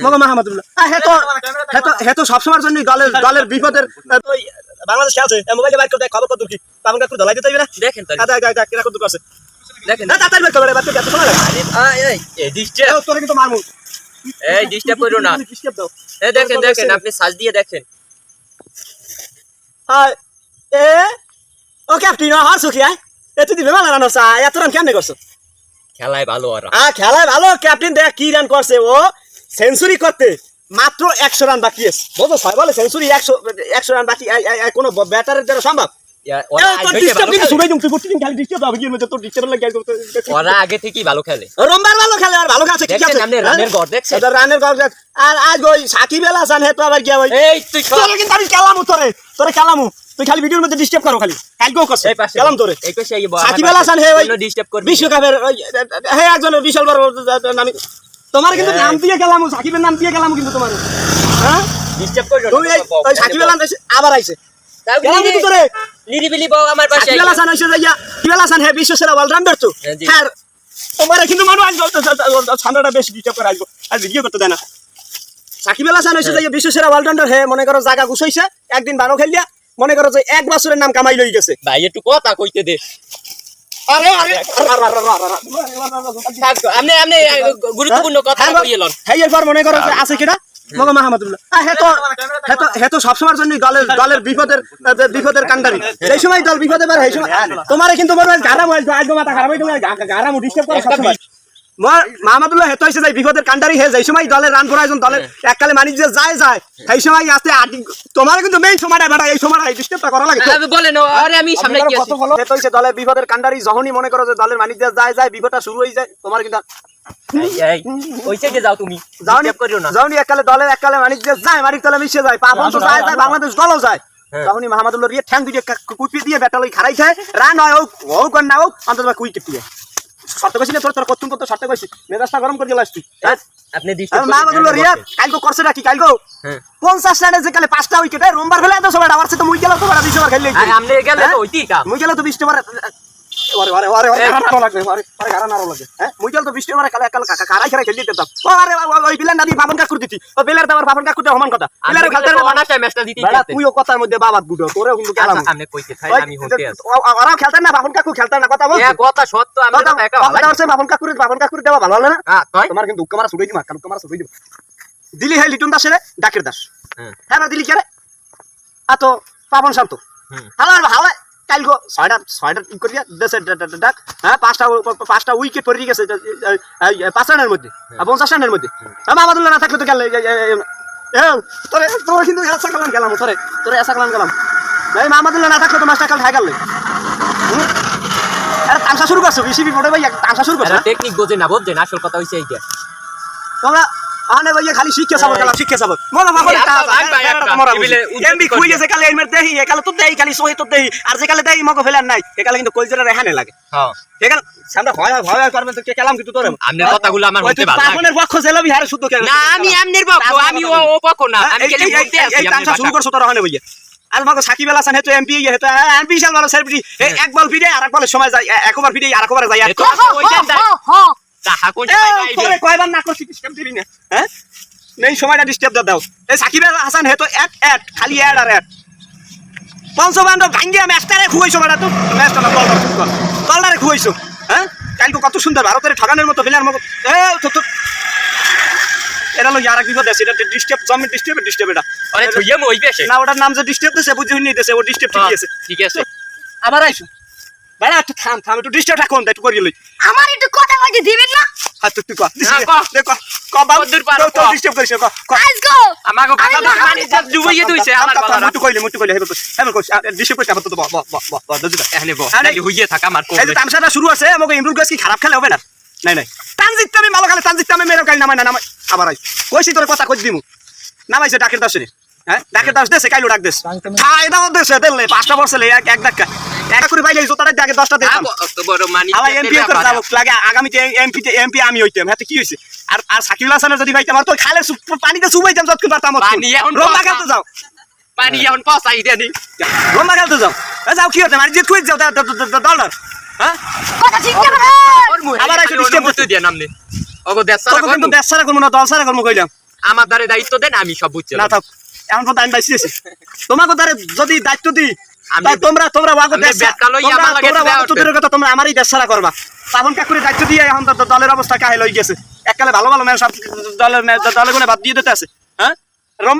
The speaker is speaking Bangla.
মগো মাহমুদুল্লাহ হে তো সবসময়ের জন্য দলের বিপদের বাংলাদেশ খেলছে মোবাইলে বাইর করে খবর কত কি পাবন কাকু ধলাই দিতে না দেখেন কিরা কত আছে দেখেন না তাড়াতাড়ি বের করে বাচ্চা এত সময় লাগে এই ডিস্টার্ব তোরে কিন্তু মারমু এই ডিস্টার্ব করো না ডিস্টার্ব দাও এই দেখেন আপনি সাজ দিয়ে দেখেন হাই ও ক্যাপ্টেন হার সুখিয়া এত দিবে মালা রানো সা এত রান কেমনে করছো খেলায় ভালো আর খেলায় ভালো ক্যাপ্টেন দেখ কি রান করছে ও সেঞ্চুরি করতে মাত্র 100 রান বাকি আছে বলো ছয় বলে সেঞ্চুরি 100 রান বাকি কোন ব্যাটারের দ্বারা সম্ভব আগে থেকেই ভালো খেলে রোমবার ভালো খেলে আর ভালো খেলছে ঠিক আছে রানের গড় দেখছেন রানের গড় আর আজ ওই সাকিব আল হাসান হে তো আবার কি ওই এই তুই কিন্তু আমি খেলামু তোরে খেলামু তুই খালি ভিডিওর মধ্যে ডিস্টার্ব করো খালি কালকেও করছ খেলাম তোরে এই কইছে সাকিব আল হাসান হে ওই ডিস্টার্ব করবি বিশ্বকাপের হে একজন বিশাল বড় নামি তোমার কিন্তু নাম দিয়ে খেলামু সাকিবের নাম দিয়ে খেলামু কিন্তু তোমার হ্যাঁ ডিস্টার্ব করো তুমি ওই সাকিব আল হাসান আবার আইছে খেলাম কিন্তু তোরে নিরিবিলি বউ আমার পাশে সাকিব আল হাসান হইছে যাইয়া সাকিব আল হাসান হে বিশ্বসেরা অলরাউন্ডার তো হ্যাঁ তোমার কিন্তু মানুষ আজ ঠান্ডাটা বেশি ডিস্টার্ব করে আসবো আর ভিডিও করতে দেয় না সাকিব আল হাসান হইছে যাইয়া বিশ্বসেরা অলরাউন্ডার হে মনে করো জায়গা গুছাইছে একদিন ভালো খেলিয়া মনে করো যে এক বছরের নাম কামাই লই গেছে ভাই একটু কথা কইতে দে আরে আপনি গুরুত্বপূর্ণ কথা কইলেন হেই এরপর মনে করো যে আছে কিডা মগো মাহমুদুল্লাহ হে তো সবসময়ের জন্য দলের বিপদের কান্ডারি সেই সময় দল বিপদে পারে সেই সময় তোমারে কিন্তু বড় গারাম হইছে আজ মাথা খারাপ হই তুমি গারাম ডিস্টার্ব করো সব সময় মাহমুদুল্লাহ হে তো হইছে যাই বিপদের কান্ডারি হে যেই সময় দলের রান প্রয়োজন দলের এককালে মানি যে যায় সেই সময় আসতে তোমার কিন্তু মেইন সময়টা বেটা এই সময়টা ডিস্টার্বটা করা লাগে বলেন আরে আমি সামনে কি আছি হে তো হইছে দলের বিপদের কান্ডারি যখনই মনে করো যে দলের মানি যে যায় বিপদটা শুরু হই যায় তোমার কিন্তু ওইছে যে যাও তুমি ডিস্টার্ব করিও না যাওনি এককালে দলের এককালে মানি যে যায় মানি তলে মিশে যায় পাবন তো যায় বাংলাদেশ দলও যায় তখনই মাহমুদুল্লাহ রিয়ে ঠ্যাং দুইটা কুপি দিয়ে ব্যাটা লই খারাইছে রান হয় ও কর না ও অন্তত কুইকেট দিয়ে শর্ত কইছি না তোর কত শর্ত কইছি মেজাজটা গরম করে দিলাস তুই আপনি ডিস্টার্ব মাহমুদুল্লাহ রিয়া কালকে করছে নাকি কালকে 50 রানে যে কালে 5টা উইকেট রোমবার ফেলে এত সবাই আবার তো মুই গেল তো বড় 20 ওভার খেললে আমনে গেলে তো ওইটি কাম মুই গেল তো 20 ওভার আরে গারানারও লাগবে আরে গারানারও লাগবে হ্যাঁ মুই গেল তো 20 ওভার কালে কারাই খেলা খেলি দিতাম আরে ওই বিলেন দাদি বাবন কাকুর দিতি ও বিলের দাবার বাবন কাকুর দে সমান কথা বিলের খেলতে না বানাটা ম্যাচটা দিতি বড় তুইও কথার মধ্যে বাবাত গুডো তোরে কিন্তু গেলাম আমনে কইতে খাই আমি হতে আছি ওরাও খেলতে না বাবন কাকু খেলতে না কথা বল এ কথা সত্য আমি একা কথা হচ্ছে বাবন কাকুর দেওয়া ভালো হলো না তোমার কিন্তু উক্কা মারা ছুড়াই দিমা কালু মারা ছুড়াই দিমা দিলি হে লিটন দাসের ডাকের দাস হ্যাঁ দিলি কে রে আ তো পাবন শান্ত হালা কালগো 6টা ই করিয়া দেশে ডাক হ্যাঁ 5টা উইকেট পড়ে গেছে 5 রানের মধ্যে 50 রানের মধ্যে মাহমুদুল্লাহ না থাকলে তো গেল তোরে কিন্তু এসা কালাম গেলাম তোরে এসা কালাম গেলাম ভাই মাহমুদুল্লাহ না থাকলে তো মাস্টার কাল খাই গেল আরে তামসা শুরু করছো বিসিবি পড়ে ভাই তামসা শুরু করছো টেকনিক বোঝে না আসল কথা হইছে এইটা তোমরা আনে ভাই খালি শিক্ষা সাবর গেলাম শিক্ষা সাবর মনে বাবা এমবি খুই গেছে কালে এর দেহি একালে তো দেহি খালি সহি তো দেহি আর যে কালে দেহি মগো ফেলার নাই একালে কিন্তু কলজেরা রেহানে লাগে হ্যাঁ একালে সামনে ভয় করবেন তো কে কালাম কিন্তু তোরে আমনের কথাগুলো আমার হতে ভালো লাগে পাপনের পক্ষ জেলা বিহারে শুদ্ধ কেন না আমি আমনের পক্ষ আমি ও পক্ষ না আমি খালি বলতে আছি আমি তামসা শুরু করছো তোরা হনে ভাইয়া আর মগো সাকিব আল হাসান হেতু এমপি হেতু এমপি বিশাল বড় সেলিব্রিটি এক বল ফিরে আর এক বলের সময় যায় একবার ফিরে আর একবার যায় ওইটা হ্যাঁ তাহা কোন তোরে কয়বার না করছিস কেম দিবি না হ্যাঁ নেই সময়টা ডিস্টার্ব দাও এই সাকিব আল হাসান হে তো এক খালি এড আর এড পঞ্চবান্ড ভাঙ্গিয়া ম্যাচটারে খুইছো বড়া তো ম্যাচটা না বলদারে খুইছো হ্যাঁ কালকে কত সুন্দর ভারতের ঠগানের মতো ফেলার মতো তো এরা লো ইয়ারা কি কথা আছে এটা ডিস্টার্ব জমি ডিস্টার্ব এটা আরে তুইয়া মই বেশে না ওটার নাম যে ডিস্টার্ব দিছে বুঝি নি দিছে ও ডিস্টার্ব ঠিক আছে আবার আইছো বড়া একটু থাম একটু ডিস্টার্বটা কোন একটু করি লই আমার একটু কথা কইতে দিবেন না হ্যাঁ তুই কো দেখো কবাব তো ডিস্টার্ব করিস লেটস গো আমাগো কথা মানে সব ডুবাইয়ে দিছে আমার বলা মুটু কইলে হেবে কইছ ডিস্টার্ব করিস আবার তো বাহ দজুদা এখানে বহ খালি হইয়ে থাকা আমার কো এই তামসাটা শুরু আছে আমাগো ইমরুল গাছ কি খারাপ খেলে হবে না নাই তানজিত আমি ভালো খেলে তানজিত আমি মেরে কাল নামাই আবার আই কইছি তোর কথা কই দিমু নামাইছে ডাকের দাসরে হ্যাঁ ডাকের দাস দেশে কাইলো ডাক দেশ খাই দাও দেশে দেলে 5টা বছরে এক ধাক্কা এটা করে ভাই জোতাটা আগে 10টা দিতাম কত বড় মানি আবার এমপি করে যাব লাগে আগামীতে এমপি আমি হইতাম হাতে কি হইছে আর সাকিব আল হাসানের যদি ভাইতাম আর তো খালে পানিতে চুবাইতাম যতক্ষণ পারতাম পানি এখন রোমা খেলতে যাও পানি এখন পসাই দেনি রোমা খেলতে যাও কি হতে মানে জিত কই যাও ডলার হ্যাঁ কথা ঠিক করে আবার আইছো ডিস্টার্ব করতে দিয়া নামনে ওগো দেশসারা কোন দেশসারা কোন না দলসারা কোন কইলাম আমার দ্বারে দায়িত্ব দেন, আমি সব বুঝছি না থাক এখন পর্যন্ত আমি বাইছি তোমাকে দ্বারে যদি দায়িত্ব দিই তোমরা ওয়াগো দেশ কথা তোমরা আমারই দেশ ছাড়া করবা শ্রাবণ কাকুরে দায়িত্ব দিয়ে এখন দলের অবস্থা কাহিল হয়ে গেছে এককালে ভালো ভালো ম্যান সব দলের গুণে বাদ দিয়ে দিতে আছে হ্যাঁ রম্বা